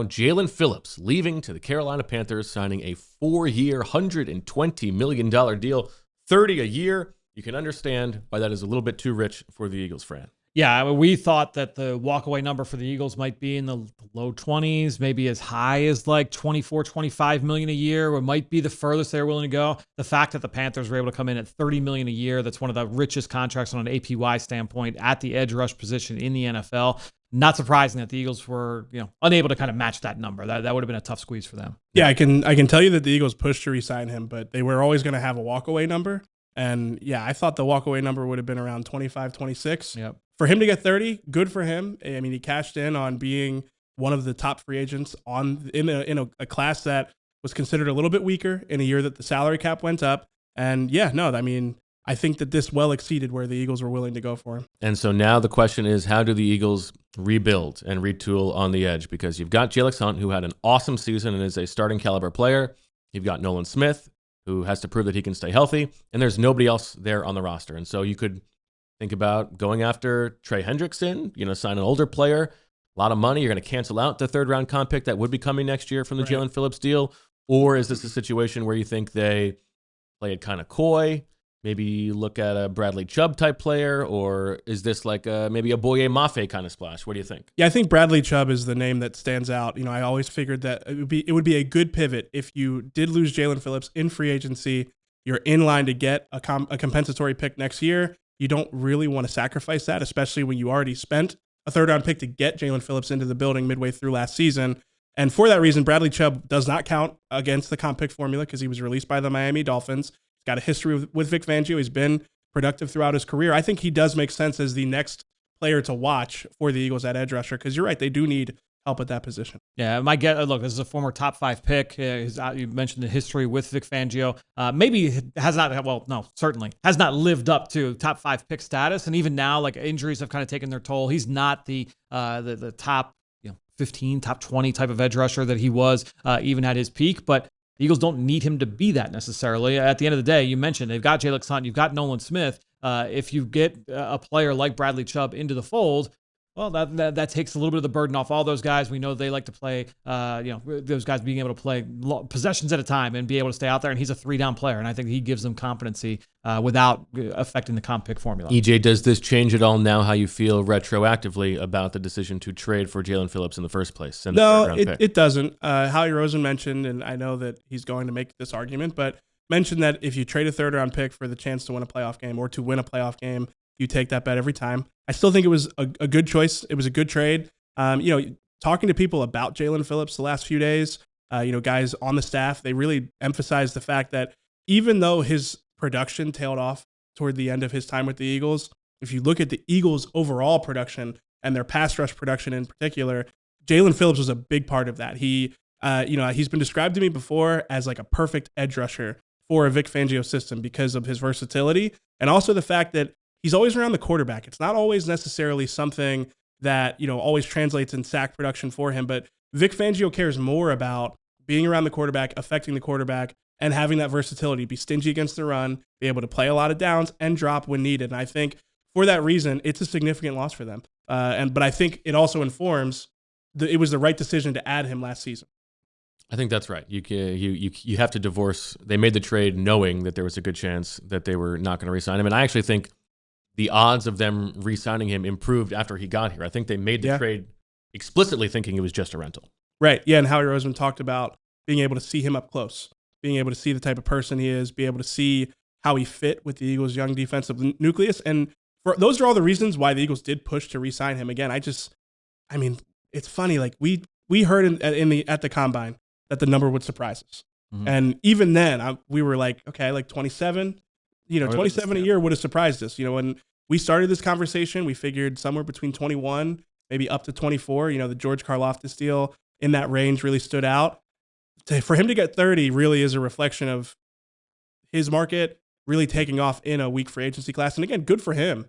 Jaelan Phillips leaving to the Carolina Panthers, signing a 4-year, $120 million deal, 30 a year. You can understand why that is a little bit too rich for the Eagles, Fran. Yeah, we thought that the walkaway number for the Eagles might be in the low 20s, maybe as high as like 24, 25 million a year, or might be the furthest they're willing to go. The fact that the Panthers were able to come in at 30 million a year, that's one of the richest contracts on an APY standpoint at the edge rush position in the NFL. Not surprising that the Eagles were, unable to kind of match that number. That would have been a tough squeeze for them. Yeah, I can tell you that the Eagles pushed to re-sign him, but they were always going to have a walkaway number. And yeah, I thought the walkaway number would have been around 25, 26. Yep. For him to get 30, good for him. I mean, he cashed in on being one of the top free agents in a class that was considered a little bit weaker in a year that the salary cap went up. And yeah, no, I mean, I think that this well exceeded where the Eagles were willing to go for him. And so now the question is, how do the Eagles rebuild and retool on the edge? Because you've got Jaelan Hunt, who had an awesome season and is a starting caliber player. You've got Nolan Smith, who has to prove that he can stay healthy. And there's nobody else there on the roster. And so you could think about going after Trey Hendrickson, sign an older player, a lot of money. You're going to cancel out the third-round comp pick that would be coming next year from the Jaelan Phillips deal. Or is this a situation where you think they play it kind of coy, maybe look at a Bradley Chubb type player, or is this like maybe a Boye Mafe kind of splash? What do you think? Yeah, I think Bradley Chubb is the name that stands out. I always figured that it would be a good pivot if you did lose Jaelan Phillips in free agency. You're in line to get a compensatory pick next year. You don't really want to sacrifice that, especially when you already spent a third-round pick to get Jaelan Phillips into the building midway through last season. And for that reason, Bradley Chubb does not count against the comp pick formula because he was released by the Miami Dolphins. He's got a history with Vic Fangio. He's been productive throughout his career. I think he does make sense as the next player to watch for the Eagles at edge rusher because you're right, they do need help at that position. Yeah, look, this is a former top 5 pick. You mentioned the history with Vic Fangio. Maybe has not lived up to top 5 pick status. And even now, like, injuries have kind of taken their toll. He's not the top 15, top 20 type of edge rusher that he was even at his peak. But the Eagles don't need him to be that necessarily. At the end of the day, you mentioned they've got Jaelan Hunt, you've got Nolan Smith. If you get a player like Bradley Chubb into the fold, well, that takes a little bit of the burden off all those guys. We know they like to play, those guys being able to play possessions at a time and be able to stay out there. And he's a 3-down player, and I think he gives them competency without affecting the comp pick formula. EJ, does this change at all now how you feel retroactively about the decision to trade for Jaelan Phillips in the first place? No, it doesn't. Howie Roseman mentioned, and I know that he's going to make this argument, but mentioned that if you trade a third-round pick for the chance to win a playoff game or to win a playoff game, you take that bet every time. I still think it was a good choice. It was a good trade. Talking to people about Jaelan Phillips the last few days, guys on the staff, they really emphasized the fact that even though his production tailed off toward the end of his time with the Eagles, if you look at the Eagles' overall production and their pass rush production in particular, Jaelan Phillips was a big part of that. He's been described to me before as like a perfect edge rusher for a Vic Fangio system because of his versatility and also the fact that he's always around the quarterback. It's not always necessarily something that, always translates in sack production for him, but Vic Fangio cares more about being around the quarterback, affecting the quarterback, and having that versatility, be stingy against the run, be able to play a lot of downs and drop when needed. And I think for that reason, it's a significant loss for them. But I think it also informs it was the right decision to add him last season. I think that's right. You have to divorce. They made the trade knowing that there was a good chance that they were not going to re-sign him. And I actually think the odds of them re-signing him improved after he got here. I think they made the trade explicitly thinking it was just a rental. Right. Yeah, and Howie Roseman talked about being able to see him up close, being able to see the type of person he is, be able to see how he fit with the Eagles' young defensive nucleus. And those are all the reasons why the Eagles did push to re-sign him. Again, it's funny. Like we heard at the combine that the number would surprise us. Mm-hmm. And even then, we were like, okay, like 27, 27 a year would have surprised us. When we started this conversation, we figured somewhere between 21, maybe up to 24. The George Karlaftis deal in that range really stood out. For him to get 30 really is a reflection of his market really taking off in a weak free agency class. And again, good for him,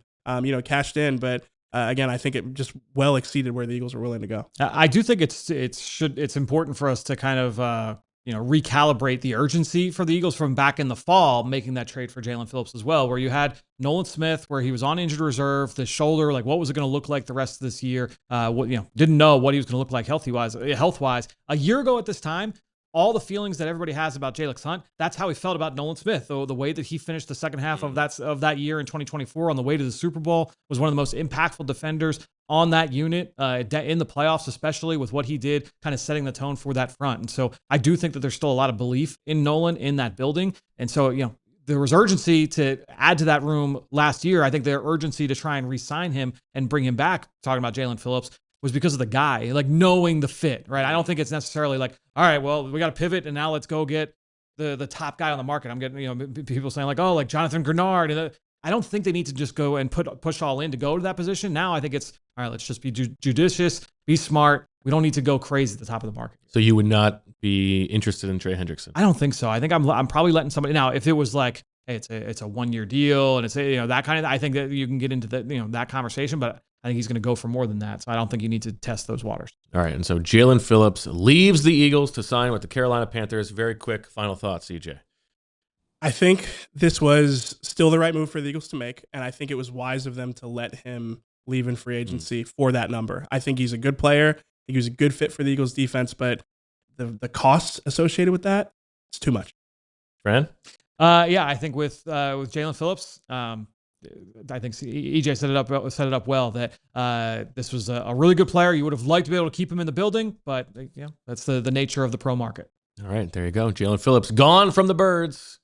cashed in. But again, I think it just well exceeded where the Eagles were willing to go. I do think it's important for us to kind of recalibrate the urgency for the Eagles from back in the fall, making that trade for Jaelan Phillips as well, where you had Nolan Smith, where he was on injured reserve, the shoulder, like what was it going to look like the rest of this year? Didn't know what he was going to look like health wise. A year ago at this time, all the feelings that everybody has about Jaelan Hunt, that's how he felt about Nolan Smith. The way that he finished the second half of that year in 2024 on the way to the Super Bowl, was one of the most impactful defenders on that unit in the playoffs, especially with what he did, kind of setting the tone for that front. And so I do think that there's still a lot of belief in Nolan in that building. And so, there was urgency to add to that room last year. I think their urgency to try and re-sign him and bring him back, talking about Jaelan Phillips, was because of the guy, like knowing the fit, right? I don't think it's necessarily like, all right, well, we got to pivot and now let's go get the top guy on the market. I'm getting, people saying like, oh, like Jonathan Grenard. And I don't think they need to just go and push all in to go to that position. Now I think it's, all right, let's just be judicious, be smart. We don't need to go crazy at the top of the market. So you would not be interested in Trey Hendrickson? I don't think so. I think I'm probably letting somebody, now if it was like, hey, it's a 1 year deal and it's that kind of, I think that you can get into that conversation, but I think he's going to go for more than that. So I don't think you need to test those waters. All right. And so Jaelan Phillips leaves the Eagles to sign with the Carolina Panthers. Very quick final thoughts, CJ. I think this was still the right move for the Eagles to make, and I think it was wise of them to let him leave in free agency for that number. I think he's a good player. I think he was a good fit for the Eagles defense, but the costs associated with that, it's too much. Fran? Yeah, I think with Jaelan Phillips, I think EJ set it up well that this was a really good player. You would have liked to be able to keep him in the building, but that's the nature of the pro market. All right, there you go. Jaelan Phillips gone from the Birds.